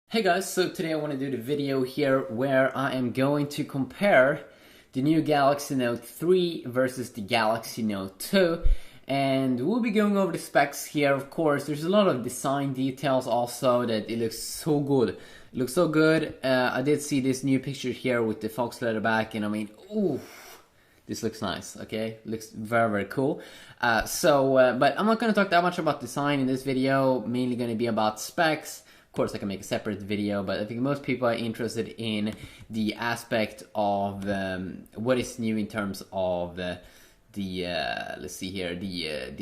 Hey guys, so today I want to do the video here where I am going to compare the new Galaxy Note 3 versus the Galaxy Note 2, and we'll be going over the specs here. Of course, there's a lot of design details also that it looks so good. It looks so good. I did see this new picture here with the fox leather back, and I mean, ooh, this looks nice, okay? Looks very cool. But I'm not going to talk that much about design in this video, mainly going to be about specs. Of course, I can make a separate video, but I think most people are interested in the aspect of what is new in terms of let's see here, the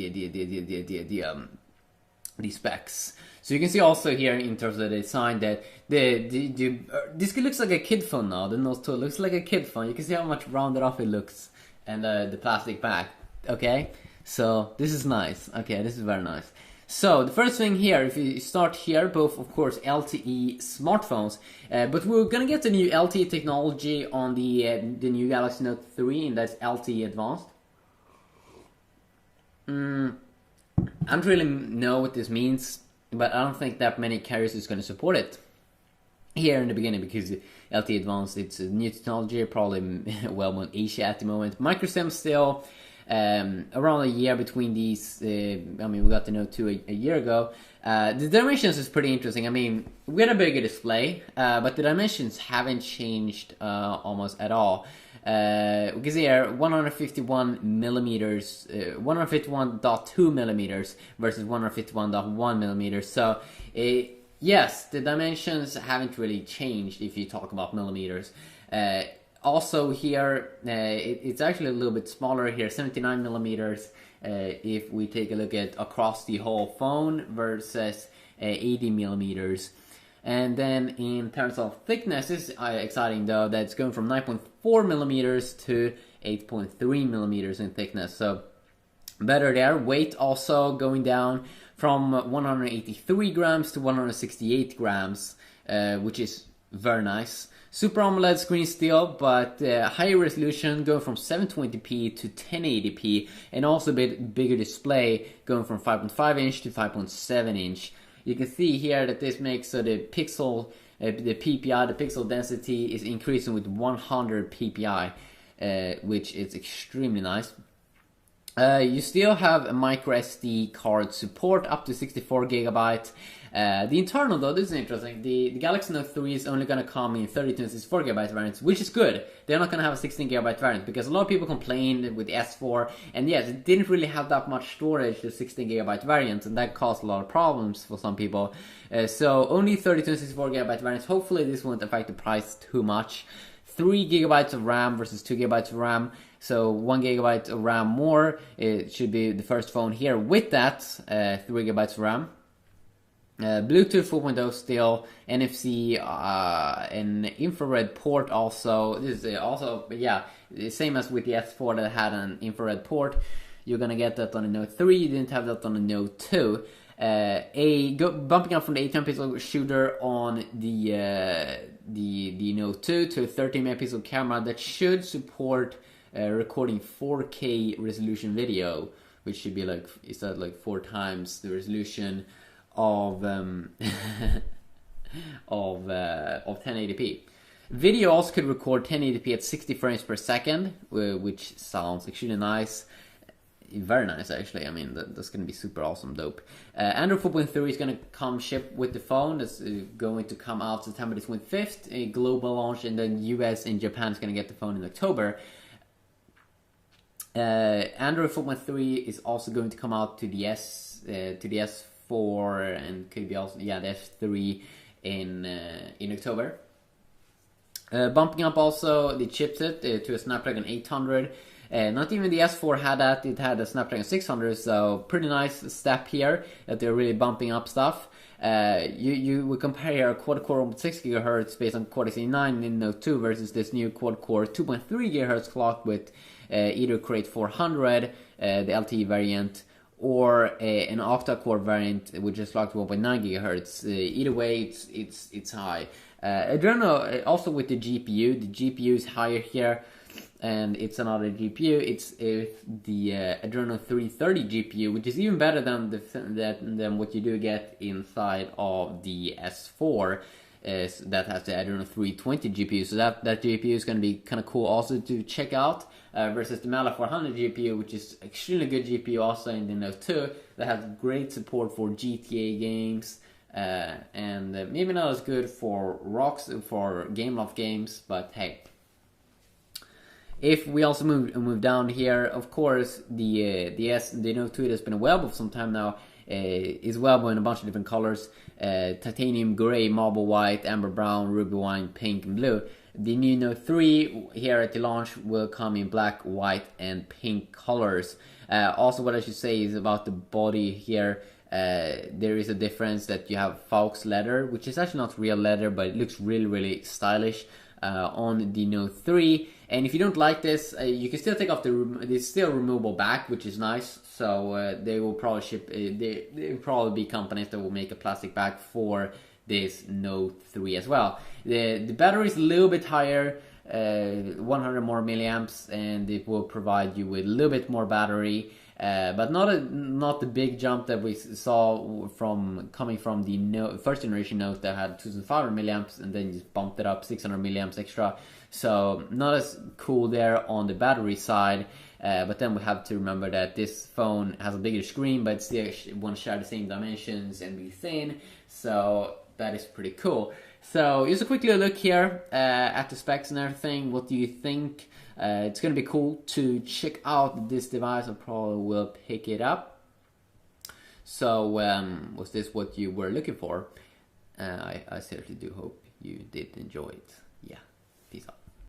specs. So you can see also here in terms of the design that this looks like a kid phone now. The Note 2 looks like a kid phone. You can see how much rounded off it looks, and the plastic back. Okay, so this is nice. Okay, this is very nice. So the first thing here, if you start here, both of course LTE smartphones, but we're gonna get the new LTE technology on the new Galaxy Note 3, and that's LTE Advanced. I don't really know what this means, but I don't think that many carriers is gonna support it here in the beginning, because LTE Advanced, it's a new technology, probably well in Asia at the moment. Microsim still. Around a year between these. I mean, we got the Note 2 a year ago. The dimensions is pretty interesting. I mean, we had a bigger display, but the dimensions haven't changed almost at all. We can see here 151 millimeters, 151.2 millimeters versus 151.1 millimeters. So, yes, the dimensions haven't really changed if you talk about millimeters. Also here, it's actually a little bit smaller here, 79 millimeters. If we take a look at across the whole phone versus 80 millimeters. And then in terms of thickness, this is exciting though, that it's going from 9.4 millimeters to 8.3 millimeters in thickness. So better there. Weight also going down from 183 grams to 168 grams, which is very nice. Super AMOLED screen still, but higher resolution, going from 720p to 1080p, and also a bit bigger display, going from 5.5 inch to 5.7 inch. You can see here that this makes so the pixel, the PPI, the pixel density is increasing with 100 PPI, which is extremely nice. You still have a micro SD card support up to 64 gigabyte. The internal though, this is interesting. The Galaxy Note 3 is only going to come in 32 and 64 gigabyte variants, which is good. They're not going to have a 16 gigabyte variant, because a lot of people complained with the S4, and yes, it didn't really have that much storage, the 16 gigabyte variants, and that caused a lot of problems for some people. So only 32 and 64 gigabyte variants. Hopefully this won't affect the price too much. 3 gigabytes of RAM versus 2 gigabytes of RAM. So 1 gigabyte of RAM more. It should be the first phone here with that 3 gigabytes of RAM. Bluetooth 4.0 still, NFC, an infrared port also. This is also, yeah, the same as with the S4 that had an infrared port. You're gonna get that on the Note 3. You didn't have that on the Note 2. Bumping up from the 8 megapixel shooter on the Note 2 to a 13 megapixel camera that should support recording 4K resolution video, which should be like, is that like 4 times the resolution of 1080p. Video also could record 1080p at 60 frames per second, which sounds extremely nice. Very nice, actually. I mean, that's going to be super awesome, dope. Android 4.3 is going to come ship with the phone. That's going to come out September the 25th, a global launch, and then US and Japan is going to get the phone in October. Android 4.3 is also going to come out to the S4, and could be also, yeah, the S3 in October. Bumping up also the chipset to a Snapdragon 800. Not even the S4 had that, it had a Snapdragon 600, so pretty nice step here that they're really bumping up stuff. You would compare a quad-core 1.6 GHz based on Cortex A9 in Note 2 versus this new quad-core 2.3 GHz clock with either Crate 400, the LTE variant, or an octa-core variant which is locked to 1.9 GHz. Either way, it's high. Adreno also with the GPU. The GPU is higher here, and it's another GPU. It's the Adreno 330 GPU, which is even better than what you do get inside of the S4. that has the Adreno 320 GPU. So that GPU is going to be kind of cool also to check out versus the Mali 400 GPU, which is extremely good GPU also in the Note 2 that has great support for GTA games. And maybe not as good for Gameloft games, but hey. If we also move down here, of course, the Note 2 has been available for some time now. Is available in a bunch of different colors: titanium gray, marble white, amber brown, ruby wine, pink, and blue. The new Note 3 here at the launch will come in black, white, and pink colors. Also, what I should say is about the body here. There is a difference that you have Faux leather, which is actually not real leather, but it looks really, really stylish on the Note 3. And if you don't like this, you can still take off it's still removable back, which is nice. So they will probably ship. There will probably be companies that will make a plastic back for this Note 3 as well. The battery is a little bit higher, 100 more milliamps, and it will provide you with a little bit more battery. But not the big jump that we saw coming from the first generation Note that had 2500 milliamps and then just bumped it up 600 milliamps extra. So not as cool there on the battery side. But then we have to remember that this phone has a bigger screen, but still won't share the same dimensions and be thin. So that is pretty cool. So just a quick little look here at the specs and everything. What do you think? It's going to be cool to check out this device. I probably will pick it up. So was this what you were looking for? I seriously do hope you did enjoy it. Yeah, peace out.